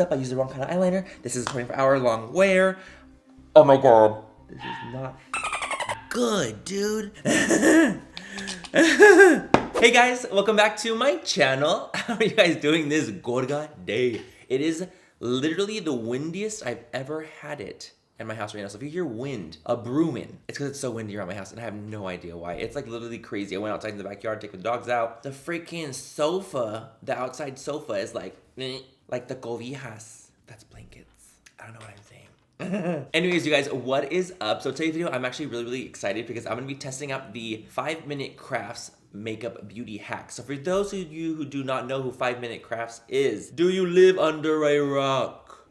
up. I used the wrong kind of eyeliner. This is a 24-hour long wear. Oh my god. This is not good, dude. Hey guys, welcome back to my channel. How are you guys doing this gorga day? It is literally the windiest I've ever had it in my house right now. So if you hear wind, a brooming, it's because it's so windy around my house and I have no idea why. It's like literally crazy. I went outside in the backyard, taking the dogs out. The freaking sofa, the outside sofa is like the cobijas. That's blankets. I don't know what I'm saying. Anyways, you guys, what is up? So today's video, I'm actually really excited because I'm going to be testing out the 5-minute crafts makeup beauty hack. So for those of you who do not know who 5-minute crafts is, do you live under a rock?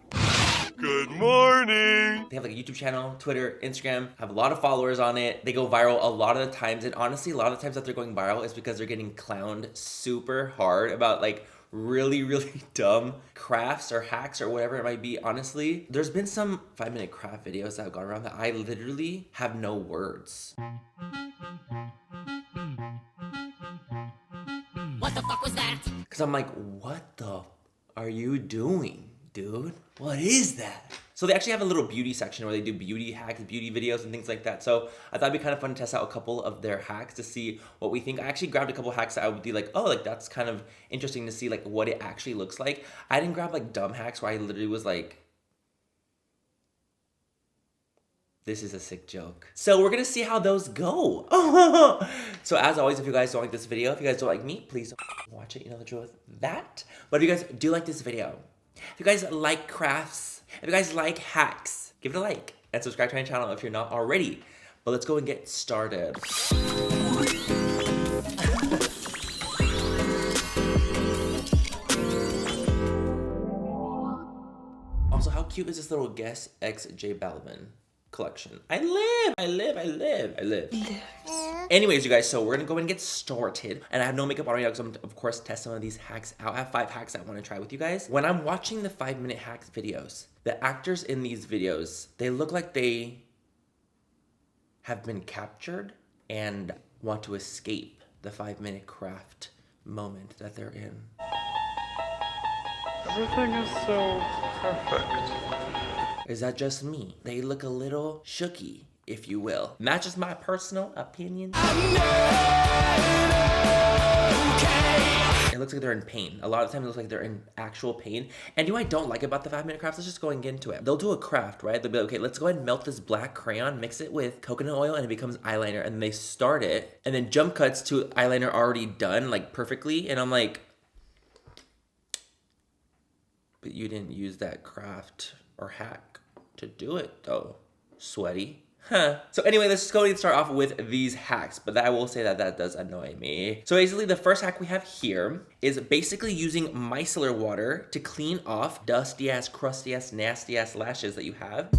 Good morning! They have like a YouTube channel, Twitter, Instagram, have a lot of followers on it. They go viral a lot of the times, and honestly, a lot of the times that they're going viral is because they're getting clowned super hard about like really dumb crafts or hacks or whatever it might be. Honestly, there's been some 5-minute craft videos that have gone around that I literally have no words. What the fuck was that? Because I'm like, what the are you doing, dude? What is that? So they actually have a little beauty section where they do beauty hacks, beauty videos and things like that. So I thought it'd be kind of fun to test out a couple of their hacks to see what we think. I actually grabbed a couple hacks that I would be like, oh, like that's kind of interesting to see like what it actually looks like. I didn't grab like dumb hacks where I literally was like, this is a sick joke. So we're gonna see how those go. So as always, if you guys don't like this video, if you guys don't like me, please don't watch it. You know the drill with that. But if you guys do like this video, if you guys like crafts, if you guys like hacks, give it a like and subscribe to my channel if you're not already. But let's go and get started. Also, how cute is this little Guess X J Balvin collection? I live. Anyways, you guys, so we're gonna go and get started. And I have no makeup on right now because I'm, of course, test some of these hacks out. I have 5 hacks I want to try with you guys. When I'm watching the 5-minute hacks videos, the actors in these videos, they look like they have been captured and want to escape the 5-minute craft moment that they're in. Everything is so perfect. Is that just me? They look a little shooky, if you will. Not just my personal opinion. It looks like they're in pain. A lot of times it looks like they're in actual pain. And you know what I don't like about the 5-minute crafts? Let's just go and get into it. They'll do a craft, right? They'll be like, okay, let's go ahead and melt this black crayon, mix it with coconut oil, and it becomes eyeliner. And they start it, and then jump cuts to eyeliner already done, like perfectly. And I'm like, but you didn't use that craft or hack to do it though, sweaty. Huh. So anyway, let's just go and start off with these hacks, but I will say that that does annoy me. So basically the first hack we have here is basically using micellar water to clean off dusty ass, crusty ass, nasty ass lashes that you have.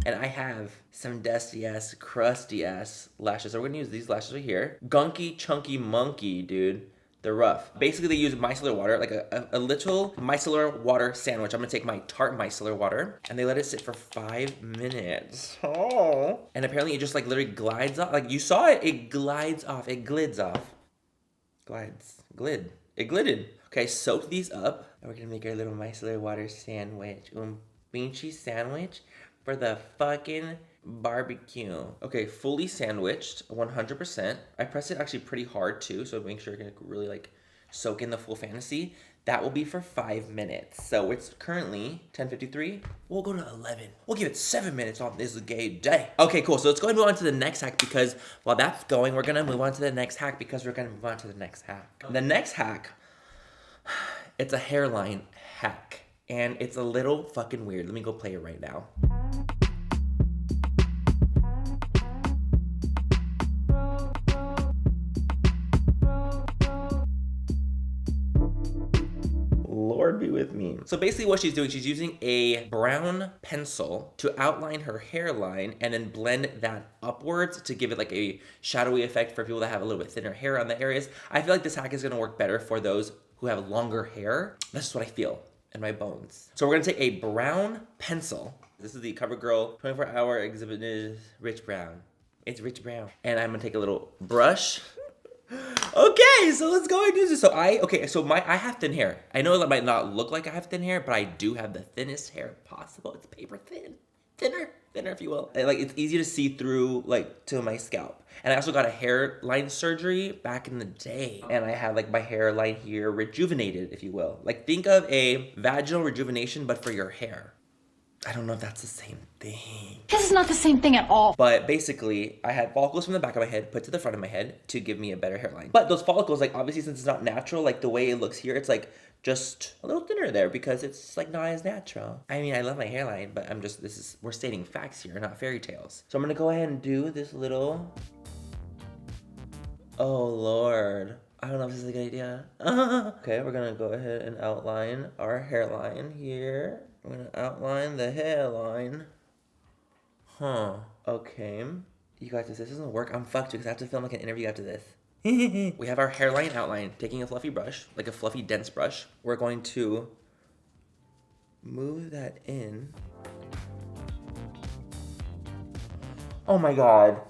And I have some dusty ass, crusty ass lashes. So we're gonna use these lashes right here. Gunky, chunky monkey, dude. They're rough. Basically, they use micellar water, like a little micellar water sandwich. I'm gonna take my Tarte micellar water, and they let it sit for 5 minutes. Oh. And apparently it just like literally glides off. Like you saw it, it glides off. It glids off. Glides. Glid. It glided. Okay, soak these up. And we're gonna make our little micellar water sandwich. Beanchy sandwich for the fucking barbecue. Okay, fully sandwiched, 100%. I pressed it actually pretty hard too, so make sure you're gonna really like soak in the full fantasy. That will be for 5 minutes. So it's currently 10:53. We'll go to 11. We'll give it 7 minutes on this gay day. Okay, cool. So let's go ahead and move on to the next hack because while that's going, we're gonna move on to the next hack because we're gonna move on to the next hack. The next hack, it's a hairline hack. And it's a little fucking weird. Let me go play it right now. Lord be with me. So basically what she's doing, she's using a brown pencil to outline her hairline and then blend that upwards to give it like a shadowy effect for people that have a little bit thinner hair on the areas. I feel like this hack is gonna work better for those who have longer hair. That's just what I feel in my bones. So we're gonna take a brown pencil. This is the CoverGirl 24-hour exhibited Rich Brown. It's rich brown. And I'm gonna take a little brush. Okay, so let's go and do this. I have thin hair. I know that might not look like I have thin hair, but I do have the thinnest hair possible. It's paper thin. Thinner if you will. And, like, it's easy to see through, like, to my scalp. And I also got a hairline surgery back in the day. And I had, like, my hairline here rejuvenated, if you will. Like, think of a vaginal rejuvenation, but for your hair. I don't know if that's the same thing. This is not the same thing at all. But basically, I had follicles from the back of my head put to the front of my head to give me a better hairline. But those follicles, like, obviously, since it's not natural, like, the way it looks here, it's, like, just a little thinner there because it's, like, not as natural. I mean, I love my hairline, but we're stating facts here, not fairy tales. So I'm gonna go ahead and do this little... Oh, Lord. I don't know if this is a good idea. Okay, we're gonna go ahead and outline our hairline here. We're gonna outline the hairline. Huh. Okay. You guys, if this doesn't work, I'm fucked because I have to film like an interview after this. We have our hairline outline. Taking a fluffy brush, like a fluffy dense brush. We're going to move that in. Oh my God.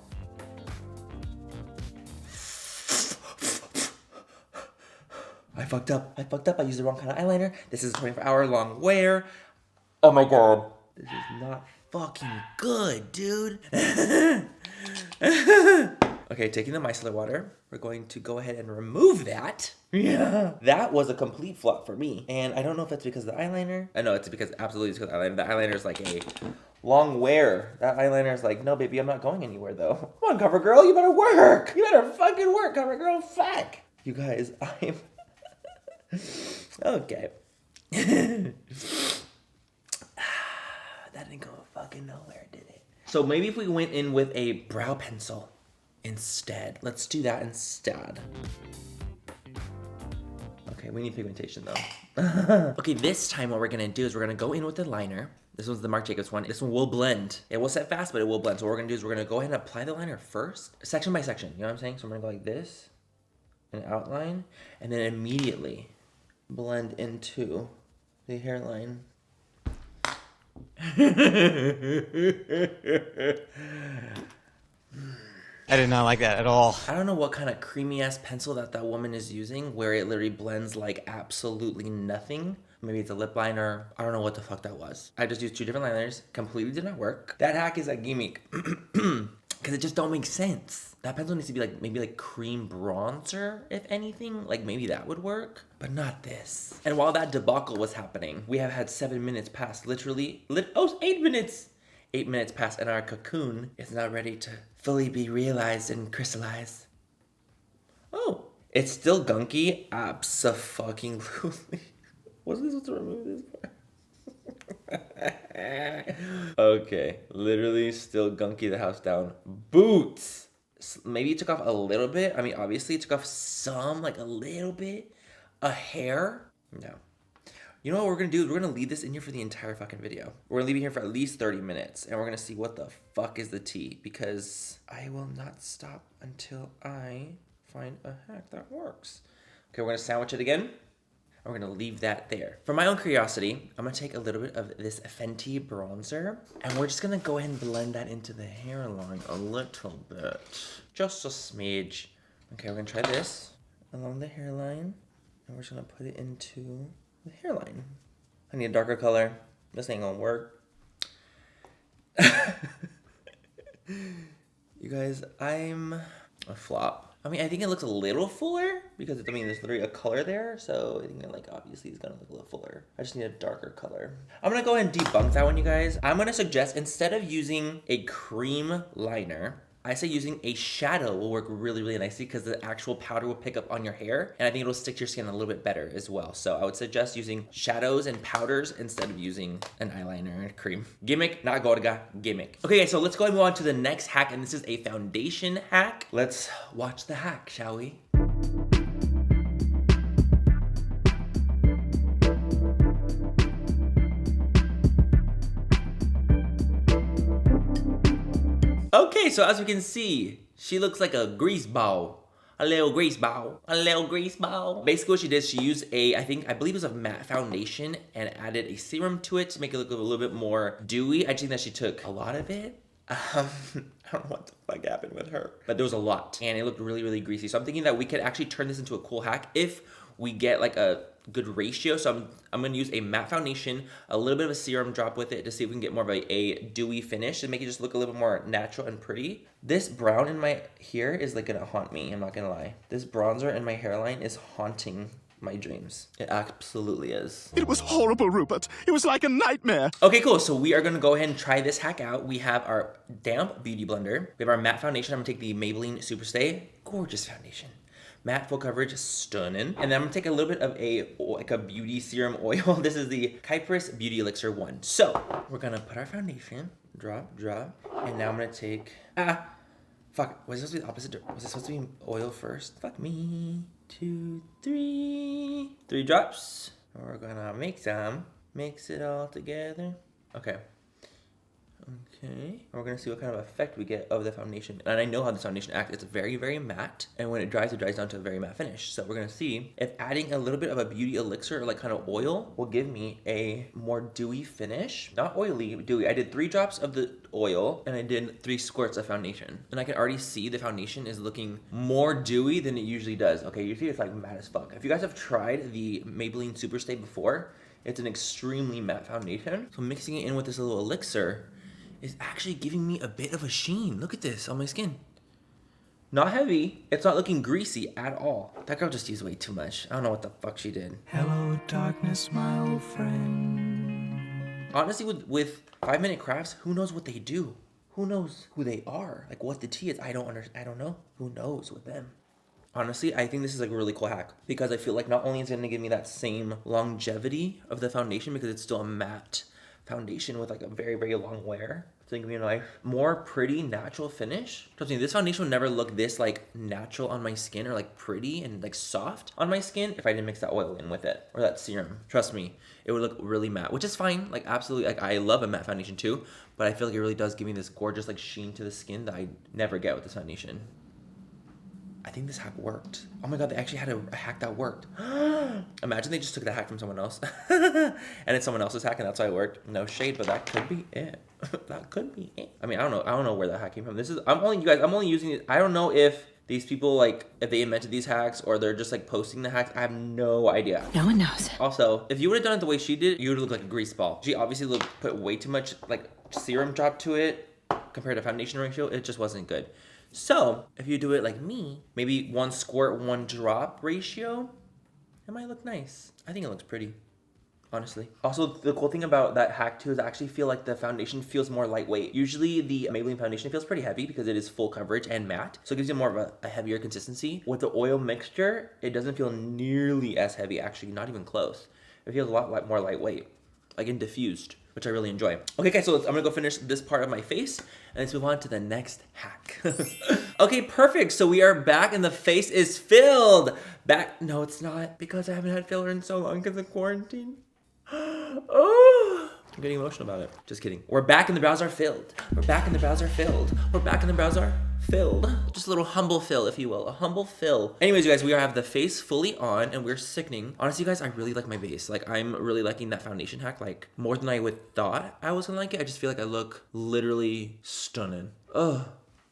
I fucked up. I used the wrong kind of eyeliner. This is a 24-hour long wear. Oh my God. This is not fucking good, dude. Okay, taking the micellar water, we're going to go ahead and remove that. Yeah. That was a complete flop for me. And I don't know if that's because of the eyeliner. I know it's absolutely because of the eyeliner. The eyeliner is like a long wear. That eyeliner is like, no, baby, I'm not going anywhere though. Come on, cover girl, you better work. You better fucking work, cover girl. Fuck. You guys, I'm... Okay. That didn't go fucking nowhere, did it? So maybe if we went in with a brow pencil instead. Let's do that instead. Okay, we need pigmentation though. Okay, this time what we're gonna do is we're gonna go in with the liner. This one's the Marc Jacobs one. This one will blend. It will set fast, but it will blend. So what we're gonna do is we're gonna go ahead and apply the liner first, section by section. You know what I'm saying? So I'm gonna go like this, and outline, and then immediately blend into the hairline. I did not like that at all. I don't know what kind of creamy ass pencil that woman is using where it literally blends like absolutely nothing. Maybe it's a lip liner. I don't know what the fuck that was. I just used 2 different liners. Completely did not work. That hack is a gimmick. Because it just don't make sense. That pencil needs to be like, maybe like cream bronzer, if anything. Like maybe that would work, but not this. And while that debacle was happening, we have had 7 minutes pass, literally, 8 minutes. 8 minutes pass and our cocoon is now ready to fully be realized and crystallized. Oh, it's still gunky. Abso-fucking-lutely. Wasn't this supposed to remove this part? Okay, literally still gunky the house down. Boots. Maybe it took off a little bit. I mean, obviously it took off some, like a little bit. A hair? No. You know what we're gonna do is we're gonna leave this in here for the entire fucking video. We're gonna leave it here for at least 30 minutes and we're gonna see what the fuck is the tea because I will not stop until I find a hack that works. Okay, we're gonna sandwich it again. We're gonna leave that there. For my own curiosity, I'm gonna take a little bit of this Fenty bronzer and we're just gonna go ahead and blend that into the hairline a little bit. Just a smidge. Okay, we're gonna try this along the hairline and we're just gonna put it into the hairline. I need a darker color. This ain't gonna work. You guys, I'm a flop. I mean, I think it looks a little fuller because I mean, there's literally a color there. So I think that like obviously it's gonna look a little fuller. I just need a darker color. I'm gonna go ahead and debunk that one, you guys. I'm gonna suggest instead of using a cream liner, I say using a shadow will work really, really nicely because the actual powder will pick up on your hair and I think it'll stick to your skin a little bit better as well. So I would suggest using shadows and powders instead of using an eyeliner and cream. Gimmick, not gorga, gimmick. Okay guys, so let's go and move on to the next hack and this is a foundation hack. Let's watch the hack, shall we? Okay, so as we can see, she looks like a grease ball. A little grease ball. A little grease ball. Basically what she did, she used I believe it was a matte foundation and added a serum to it to make it look a little bit more dewy. I just think that she took a lot of it I don't know what the fuck happened with her, but there was a lot and it looked really, really greasy. So I'm thinking that we could actually turn this into a cool hack if we get like a good ratio. So I'm gonna use a matte foundation, a little bit of a serum drop with it to see if we can get more of a dewy finish and make it just look a little bit more natural and pretty. This brown in my hair is like gonna haunt me, I'm not gonna lie. This bronzer in my hairline is haunting my dreams. It absolutely is. It was horrible, Rupert. It was like a nightmare. Okay, cool. So we are gonna go ahead and try this hack out. We have our damp beauty blender. We have our matte foundation. I'm gonna take the Maybelline Superstay. Gorgeous foundation. Matte full coverage, stunning. And then I'm gonna take a little bit of a beauty serum oil. This is the Cypress Beauty Elixir 1. So we're gonna put our foundation, drop, and now I'm gonna take, fuck, was it supposed to be the opposite? Was it supposed to be oil first? Fuck me. 2, 3. 3 drops. We're gonna mix it all together. Okay. Okay, we're gonna see what kind of effect we get of the foundation. And I know how this foundation acts. It's very, very matte. And when it dries down to a very matte finish. So we're gonna see if adding a little bit of a beauty elixir or like kind of oil will give me a more dewy finish. Not oily, dewy. I did 3 drops of the oil and I did 3 squirts of foundation. And I can already see the foundation is looking more dewy than it usually does. Okay, usually it's like matte as fuck. If you guys have tried the Maybelline Superstay before, it's an extremely matte foundation. So mixing it in with this little elixir is actually giving me a bit of a sheen. Look at this on my skin. Not heavy. It's not looking greasy at all. That girl just used way too much. I don't know what the fuck she did. Hello, darkness, my old friend. Honestly, with 5-minute crafts, who knows what they do? Who knows who they are? Like what the tea is. I don't know. Who knows with them? Honestly, I think this is like a really cool hack because I feel like not only is it gonna give me that same longevity of the foundation because it's still a matte foundation with like a very, very long wear. It's gonna give me a nice, more pretty, natural finish. Trust me, this foundation would never look this like natural on my skin or like pretty and like soft on my skin if I didn't mix that oil in with it or that serum. Trust me, it would look really matte, which is fine. Like absolutely, like I love a matte foundation too, but I feel like it really does give me this gorgeous like sheen to the skin that I never get with this foundation. I think this hack worked. Oh my god, they actually had a hack that worked. Imagine they just took that hack from someone else. And it's someone else's hack and that's why it worked. No shade, but that could be it. That could be it. I mean, I don't know where that hack came from. I'm only using it. I don't know if these people, like, if they invented these hacks or they're just like posting the hacks. I have no idea. No one knows. Also, if you would have done it the way she did, you would look like a grease ball. She obviously put way too much like serum drop to it compared to foundation ratio. It just wasn't good. So, if you do it like me, maybe 1 squirt, 1 drop ratio, it might look nice. I think it looks pretty, honestly. Also, the cool thing about that hack too is I actually feel like the foundation feels more lightweight. Usually the Maybelline foundation feels pretty heavy because it is full coverage and matte. So it gives you more of a heavier consistency. With the oil mixture, it doesn't feel nearly as heavy, actually, not even close. It feels a lot more lightweight, like and diffused, which I really enjoy. Okay, guys, so I'm gonna go finish this part of my face and let's move on to the next hack. Okay, perfect. So we are back and the face is filled. No, it's not because I haven't had filler in so long because of quarantine. Oh, I'm getting emotional about it. Just kidding. We're back and the brows are filled. We're back and the brows are filled. We're back and the brows are filled. Just a little humble fill, if you will. A humble fill. Anyways, you guys, we have the face fully on and we're sickening. Honestly, guys, I really like my base. Like, I'm really liking that foundation hack, like, more than I would thought I was gonna like it. I just feel like I look literally stunning. Ugh.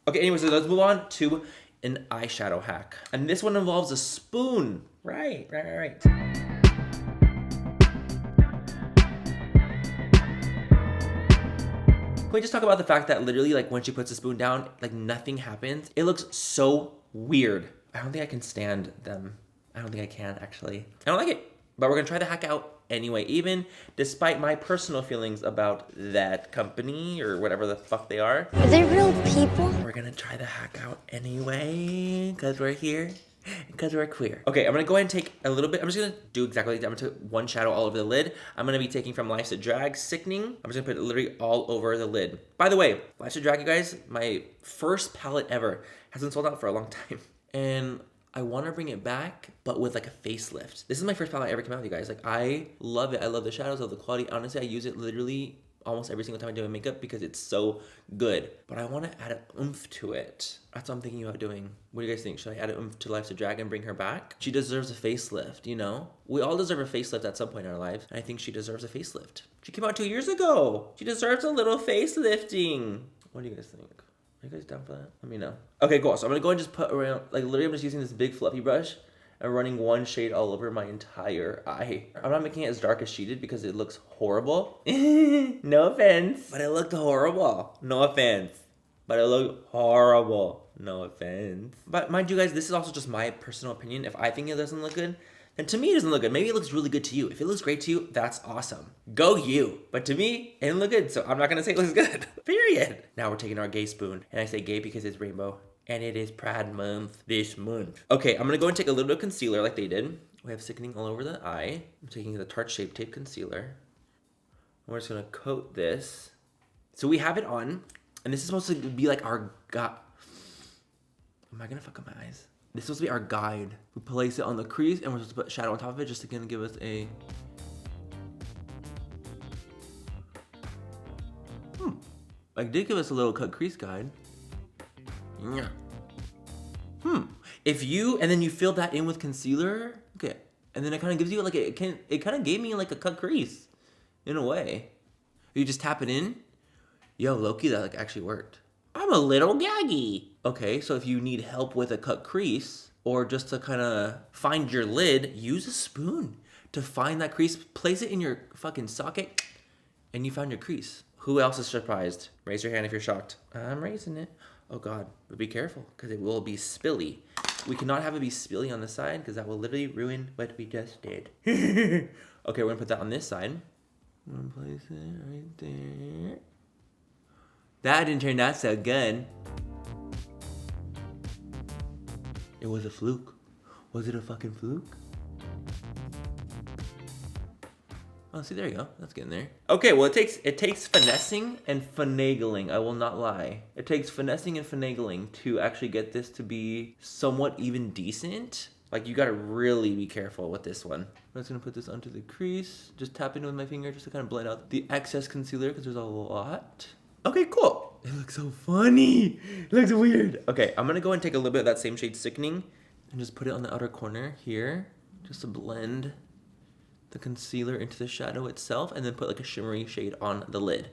Okay, anyways, so let's move on to an eyeshadow hack. And this one involves a spoon. Right. Can we just talk about the fact that literally, like, when she puts the spoon down, like, nothing happens? It looks so weird. I don't think I can stand them. I don't think I can, actually. I don't like it. But we're gonna try the hack out anyway, even despite my personal feelings about that company or whatever the fuck they are. Are they real people? We're gonna try the hack out anyway, because we're here. Because we're queer. Okay, I'm gonna go ahead and take a little bit. I'm just gonna do exactly like that. I'm gonna take 1 shadow all over the lid. I'm gonna be taking from Life's a Drag Sickening. I'm just gonna put it literally all over the lid. By the way, Life's a Drag, you guys, my first palette ever, hasn't sold out for a long time. And I want to bring it back, but with like a facelift. This is my first palette I ever came out with, you guys. Like, I love it. I love the shadows, I love the quality. Honestly, I use it literally almost every single time I do my makeup because it's so good. But I want to add an oomph to it. That's what I'm thinking about doing. What do you guys think? Should I add an oomph to Life's a Drag and bring her back? She deserves a facelift, you know? We all deserve a facelift at some point in our lives, and I think she deserves a facelift. She came out 2 years ago. She deserves a little facelifting. What do you guys think? Are you guys down for that? Let me know. Okay, cool. So I'm gonna go and just put around, like literally I'm just using this big fluffy brush and running one shade all over my entire eye. I'm not making it as dark as she did because it looks horrible. No offense, but it looked horrible. No offense, but it looked horrible. No offense. But mind you guys, this is also just my personal opinion. If I think it doesn't look good, then to me it doesn't look good. Maybe it looks really good to you. If it looks great to you, that's awesome. Go you. But to me, it didn't look good, so I'm not gonna say it looks good. Period. Now we're taking our gay spoon. And I say gay because it's rainbow. And it is Pride Month this month. Okay, I'm gonna go and take a little bit of concealer like they did. We have sickening all over the eye. I'm taking the Tarte Shape Tape Concealer. We're just gonna coat this. So we have it on, and this is supposed to be like our Am I gonna fuck up my eyes? This is supposed to be our guide. We place it on the crease, and we're supposed to put shadow on top of it just to kind of give us a... Like, did give us a little cut crease guide. Yeah. If you, and then you fill that in with concealer, okay. And then it kind of gives you like, it kind of gave me like a cut crease, in a way. You just tap it in. Yo, low-key, that like actually worked. I'm a little gaggy. Okay, so if you need help with a cut crease, or just to kind of find your lid, use a spoon to find that crease. Place it in your fucking socket, and you found your crease. Who else is surprised? Raise your hand if you're shocked. I'm raising it. Oh God, but be careful, because it will be spilly. We cannot have it be spilly on the side, because that will literally ruin what we just did. Okay, we're gonna put that on this side. I'm gonna place it right there. That didn't turn out so good. It was a fluke. Was it a fucking fluke? Oh, see, there you go. That's getting there. Okay, well, it takes finessing and finagling. I will not lie. It takes finessing and finagling to actually get this to be somewhat even decent. Like, you gotta really be careful with this one. I'm just gonna put this onto the crease. Just tap it with my finger just to kind of blend out the excess concealer because there's a lot. Okay, cool. It looks so funny. It looks weird. Okay, I'm gonna go and take a little bit of that same shade Sickening and just put it on the outer corner here just to blend the concealer into the shadow itself, and then put like a shimmery shade on the lid.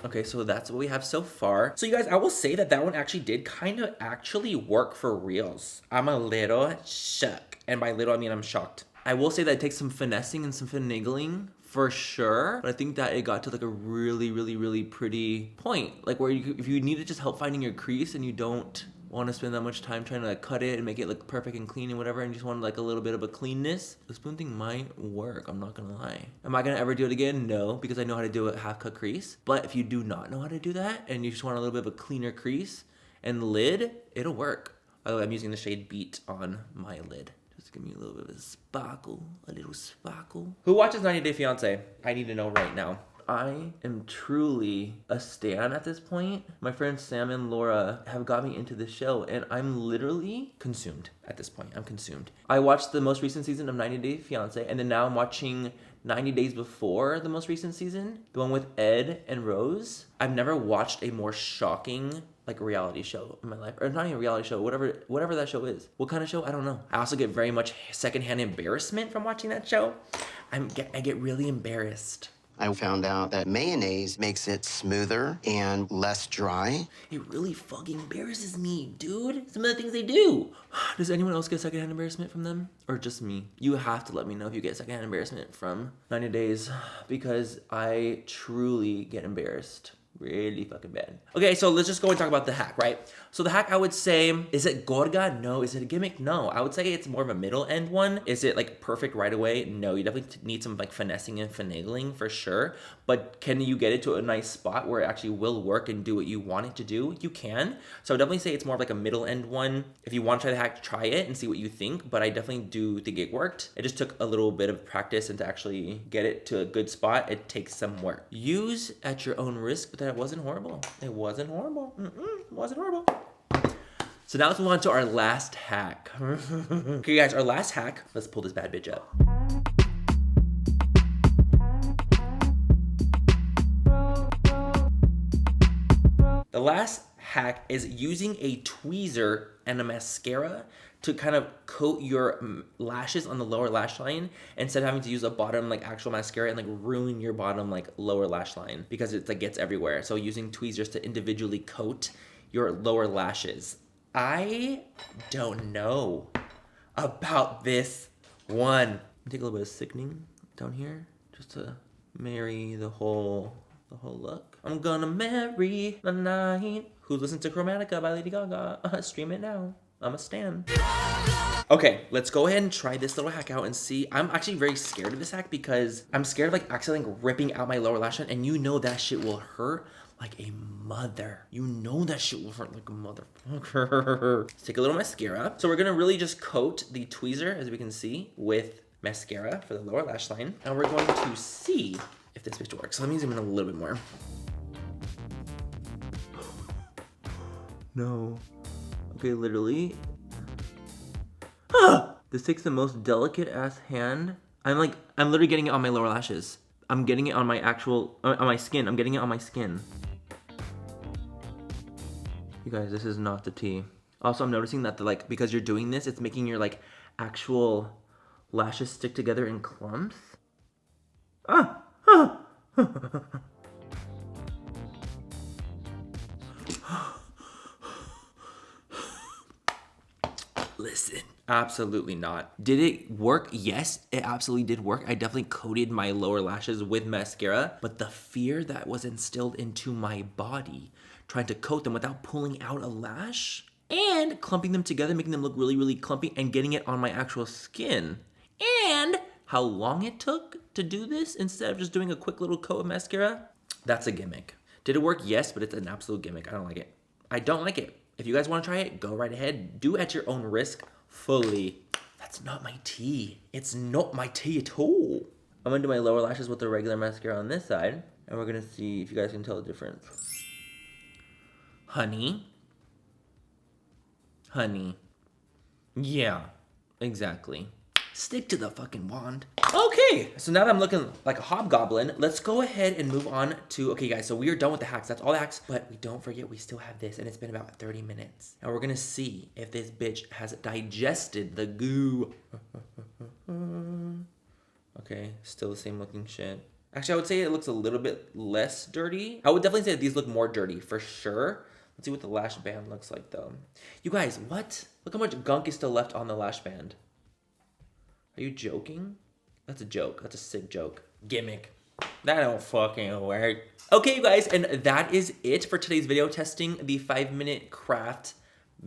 Okay, so that's what we have so far. So you guys, I will say that that one actually did kind of actually work for reals. I'm a little shook. And by little, I mean I'm shocked. I will say that it takes some finessing and some finagling for sure. But I think that it got to like a really, really, really pretty point. Like where if you need to just help finding your crease and you don't want to spend that much time trying to like cut it and make it look perfect and clean and whatever, and you just want like a little bit of a cleanness, the spoon thing might work. I'm not gonna lie. Am I gonna ever do it again? No, because I know how to do a half cut crease. But if you do not know how to do that and you just want a little bit of a cleaner crease and lid, it'll work. I'm using the shade Beat on my lid. Just give me a little bit of a sparkle, a little sparkle. Who watches 90 Day Fiancé? I need to know right now. I am truly a stan at this point. My friends Sam and Laura have got me into this show, and I'm literally consumed at this point. I'm consumed. I watched the most recent season of 90 Day Fiancé, and then now I'm watching 90 Days Before the most recent season, the one with Ed and Rose. I've never watched a more shocking like reality show in my life, or not even a reality show, whatever that show is. What kind of show? I don't know. I also get very much secondhand embarrassment from watching that show. I get really embarrassed. I found out that mayonnaise makes it smoother and less dry. It really fucking embarrasses me, dude. Some of the things they do. Does anyone else get secondhand embarrassment from them? Or just me? You have to let me know if you get secondhand embarrassment from 90 Days, because I truly get embarrassed. Really fucking bad. Okay, so let's just go and talk about the hack, right? So the hack, I would say, is it gorga? No. Is it a gimmick? No. I would say it's more of a middle end one. Is it like perfect right away? No. You definitely need some like finessing and finagling for sure. But can you get it to a nice spot where it actually will work and do what you want it to do? You can. So I would definitely say it's more of like a middle end one. If you want to try the hack, try it and see what you think. But I definitely do think it worked. It just took a little bit of practice, and to actually get it to a good spot, it takes some work. Use at your own risk, but that wasn't horrible. It wasn't horrible. It wasn't horrible. So now let's move on to our last hack. Okay, guys, our last hack. Let's pull this bad bitch up. The last hack is using a tweezer and a mascara to kind of coat your lashes on the lower lash line instead of having to use a bottom like actual mascara and like ruin your bottom like lower lash line because it like gets everywhere. So using tweezers to individually coat your lower lashes. I don't know about this one. Take a little bit of sickening down here just to marry the whole look. I'm gonna marry the night. Who's listening to Chromatica by Lady Gaga? Stream it now. I'm a stan. Okay, let's go ahead and try this little hack out and see. I'm actually very scared of this hack because I'm scared of like accidentally ripping out my lower lash line, and you know that shit will hurt like a mother. You know that shit will hurt like a motherfucker. Let's take a little mascara. So we're gonna really just coat the tweezer, as we can see, with mascara for the lower lash line. And we're going to see if this bitch works. So let me zoom in a little bit more. No. Okay, literally. This takes the most delicate ass hand. I'm literally getting it on my lower lashes. I'm getting it on my actual, on my skin. I'm getting it on my skin. You guys, this is not the tea. Also, I'm noticing that because you're doing this, it's making your like actual lashes stick together in clumps. Listen, absolutely not. Did it work? Yes, it absolutely did work. I definitely coated my lower lashes with mascara, but the fear that was instilled into my body trying to coat them without pulling out a lash and clumping them together, making them look really, really clumpy and getting it on my actual skin. And how long it took to do this instead of just doing a quick little coat of mascara, that's a gimmick. Did it work? Yes, but it's an absolute gimmick. I don't like it. I don't like it. If you guys want to try it, go right ahead. Do at your own risk fully. That's not my tea. It's not my tea at all. I'm going to do my lower lashes with the regular mascara on this side. And we're going to see if you guys can tell the difference. Honey. Yeah, exactly. Stick to the fucking wand. Okay, so now that I'm looking like a hobgoblin, let's go ahead and move on to, okay guys, so we are done with the hacks. That's all the hacks, but we don't forget we still have this, and it's been about 30 minutes. And we're gonna see if this bitch has digested the goo. Okay, still the same looking shit. Actually, I would say it looks a little bit less dirty. I would definitely say that these look more dirty, for sure. Let's see what the lash band looks like, though. You guys, what? Look how much gunk is still left on the lash band. Are you joking? That's a joke. That's a sick joke. Gimmick. That don't fucking work. Okay, you guys, and that is it for today's video testing the 5-minute craft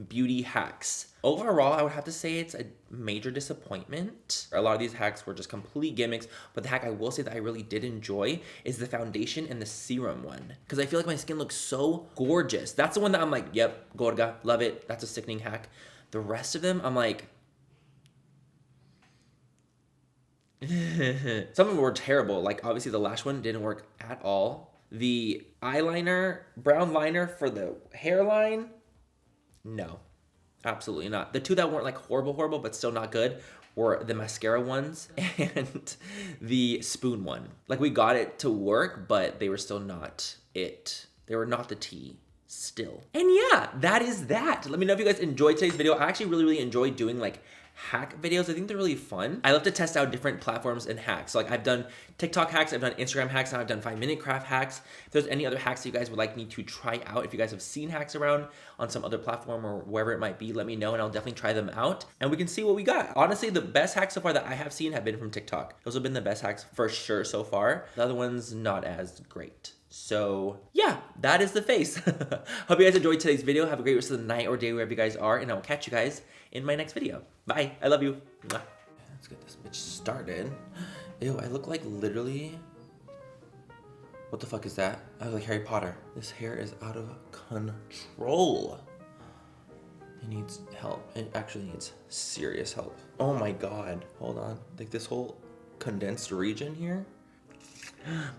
beauty hacks. Overall, I would have to say it's a major disappointment. A lot of these hacks were just complete gimmicks, but the hack I will say that I really did enjoy is the foundation and the serum one. Because I feel like my skin looks so gorgeous. That's the one that I'm like, yep, gorga, love it. That's a sickening hack. The rest of them, I'm like, some of them were terrible. Like obviously the lash one didn't work at all. The eyeliner, brown liner for the hairline, no, absolutely not. The two that weren't like horrible, but still not good were the mascara ones and the spoon one. Like we got it to work, but they were still not it. They were not the tea still. And yeah, that is that. Let me know if you guys enjoyed today's video. I actually really enjoyed doing like hack videos. I think they're really fun. I love to test out different platforms and hacks. So like I've done TikTok hacks, I've done Instagram hacks, and I've done 5-minute craft hacks. If there's any other hacks that you guys would like me to try out, if you guys have seen hacks around on some other platform or wherever it might be, let me know and I'll definitely try them out and we can see what we got. Honestly, the best hacks so far that I have seen have been from TikTok. Those have been the best hacks for sure so far. The other ones, not as great. So yeah, that is the face. Hope you guys enjoyed today's video. Have a great rest of the night or day wherever you guys are, and I will catch you guys in my next video. Bye. I love you. Mwah. Let's get this bitch started. Ew, I look like literally... What the fuck is that? I look like Harry Potter. This hair is out of control. It needs help. It actually needs serious help. Oh my god. Hold on. Like this whole condensed region here.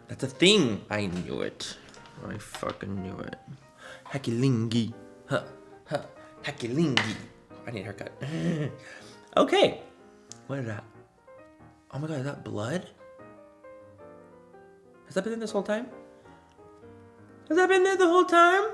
That's a thing. I knew it. I fucking knew it. Hackilingi. Huh. Hackilingi. I need a haircut. Okay. What is that? Oh my god, is that blood? Has that been in this whole time? Has that been there the whole time?